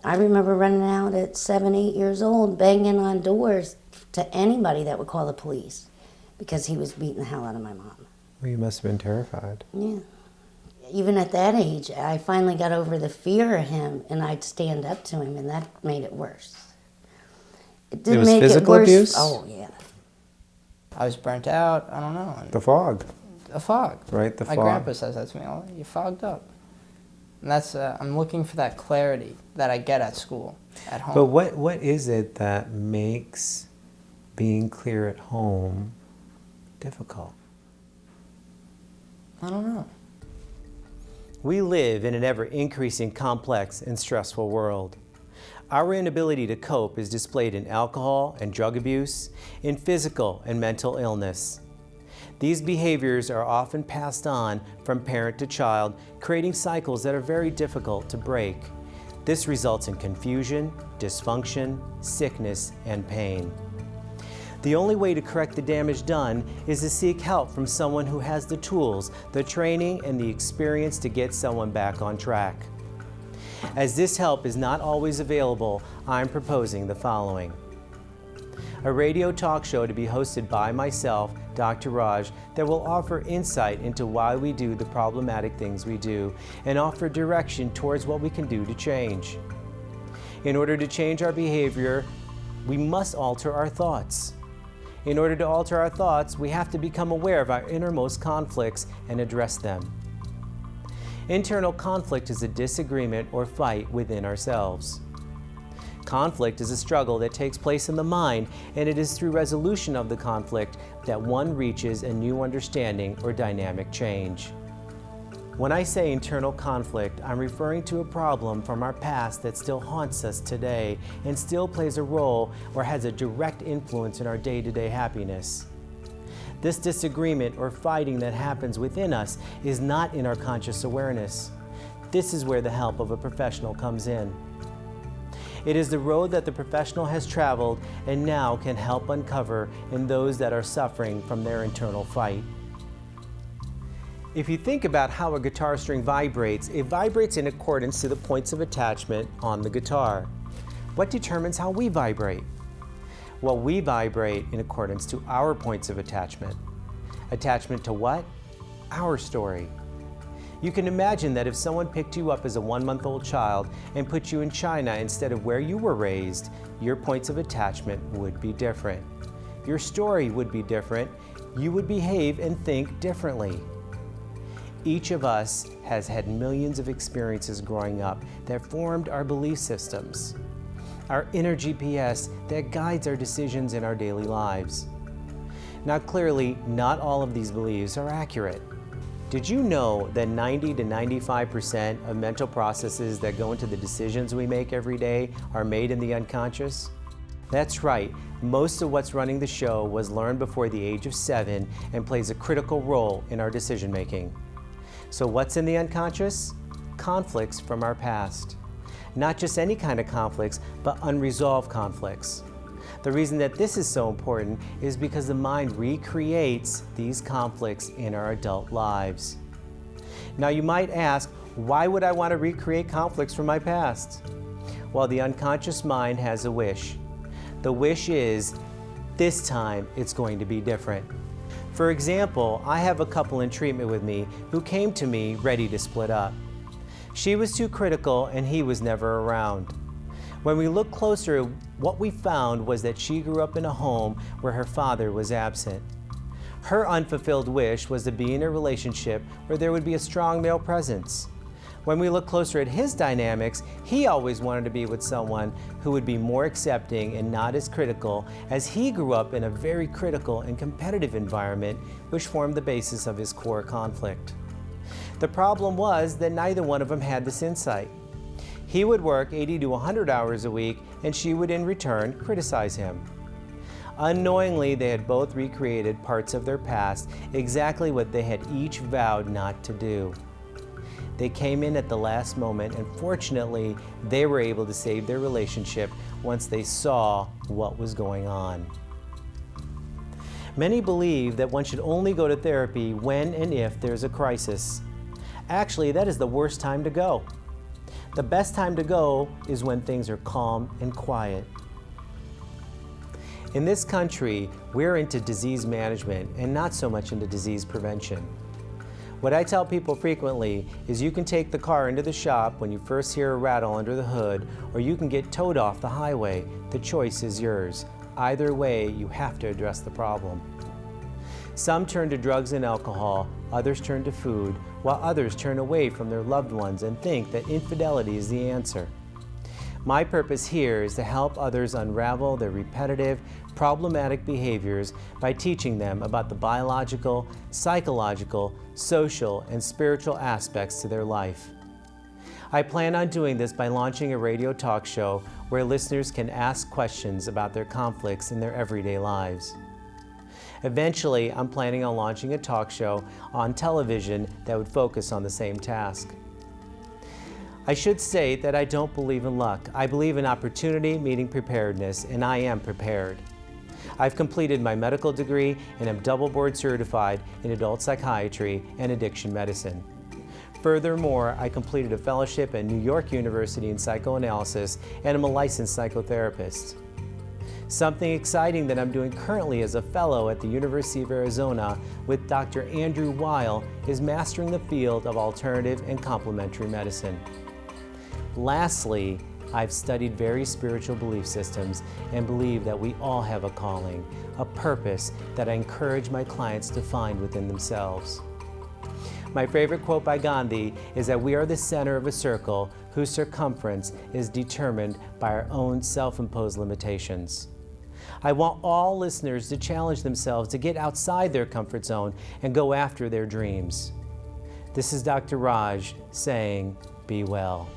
I remember running out at 7, 8 years old, banging on doors to anybody that would call the police because he was beating the hell out of my mom. Well, you must have been terrified. Yeah. Even at that age, I finally got over the fear of him, and I'd stand up to him, and that made it worse. It didn't was make physical it worse. abuse? Oh, yeah. I was burnt out. I don't know. The fog. A fog. Right, the My fog. grandpa says that to me. Oh, you fogged up. And that's, I'm looking for that clarity that I get at school, at home. But what is it that makes being clear at home difficult? I don't know. We live in an ever-increasing complex and stressful world. Our inability to cope is displayed in alcohol and drug abuse, in physical and mental illness. These behaviors are often passed on from parent to child, creating cycles that are very difficult to break. This results in confusion, dysfunction, sickness, and pain. The only way to correct the damage done is to seek help from someone who has the tools, the training, and the experience to get someone back on track. As this help is not always available, I'm proposing the following. A radio talk show to be hosted by myself, Dr. Raj, that will offer insight into why we do the problematic things we do and offer direction towards what we can do to change. In order to change our behavior, we must alter our thoughts. In order to alter our thoughts, we have to become aware of our innermost conflicts and address them. Internal conflict is a disagreement or fight within ourselves. Conflict is a struggle that takes place in the mind, and it is through resolution of the conflict that one reaches a new understanding or dynamic change. When I say internal conflict, I'm referring to a problem from our past that still haunts us today and still plays a role or has a direct influence in our day-to-day happiness. This disagreement or fighting that happens within us is not in our conscious awareness. This is where the help of a professional comes in. It is the road that the professional has traveled and now can help uncover in those that are suffering from their internal fight. If you think about how a guitar string vibrates, it vibrates in accordance to the points of attachment on the guitar. What determines how we vibrate? Well, we vibrate in accordance to our points of attachment. Attachment to what? Our story. You can imagine that if someone picked you up as a 1-month-old child and put you in China instead of where you were raised, your points of attachment would be different. Your story would be different. You would behave and think differently. Each of us has had millions of experiences growing up that formed our belief systems, our inner GPS that guides our decisions in our daily lives. Now clearly, not all of these beliefs are accurate. Did you know that 90 to 95% of mental processes that go into the decisions we make every day are made in the unconscious? That's right, most of what's running the show was learned before the age of 7 and plays a critical role in our decision making. So what's in the unconscious? Conflicts from our past. Not just any kind of conflicts, but unresolved conflicts. The reason that this is so important is because the mind recreates these conflicts in our adult lives. Now you might ask, why would I want to recreate conflicts from my past? Well, the unconscious mind has a wish. The wish is, this time it's going to be different. For example, I have a couple in treatment with me who came to me ready to split up. She was too critical and he was never around. When we looked closer, what we found was that she grew up in a home where her father was absent. Her unfulfilled wish was to be in a relationship where there would be a strong male presence. When we look closer at his dynamics, he always wanted to be with someone who would be more accepting and not as critical, as he grew up in a very critical and competitive environment, which formed the basis of his core conflict. The problem was that neither one of them had this insight. He would work 80 to 100 hours a week, and she would in return criticize him. Unknowingly, they had both recreated parts of their past, exactly what they had each vowed not to do. They came in at the last moment, and fortunately, they were able to save their relationship once they saw what was going on. Many believe that one should only go to therapy when and if there's a crisis. Actually, that is the worst time to go. The best time to go is when things are calm and quiet. In this country, we're into disease management and not so much into disease prevention. What I tell people frequently is you can take the car into the shop when you first hear a rattle under the hood, or you can get towed off the highway. The choice is yours. Either way, you have to address the problem. Some turn to drugs and alcohol, others turn to food, while others turn away from their loved ones and think that infidelity is the answer. My purpose here is to help others unravel their repetitive, problematic behaviors by teaching them about the biological, psychological, social, and spiritual aspects to their life. I plan on doing this by launching a radio talk show where listeners can ask questions about their conflicts in their everyday lives. Eventually, I'm planning on launching a talk show on television that would focus on the same task. I should state that I don't believe in luck. I believe in opportunity meeting preparedness, and I am prepared. I've completed my medical degree and am double board certified in adult psychiatry and addiction medicine. Furthermore, I completed a fellowship at New York University in psychoanalysis and am a licensed psychotherapist. Something exciting that I'm doing currently as a fellow at the University of Arizona with Dr. Andrew Weil is mastering the field of alternative and complementary medicine. Lastly, I've studied various spiritual belief systems and believe that we all have a calling, a purpose that I encourage my clients to find within themselves. My favorite quote by Gandhi is that we are the center of a circle whose circumference is determined by our own self-imposed limitations. I want all listeners to challenge themselves to get outside their comfort zone and go after their dreams. This is Dr. Raj saying, be well.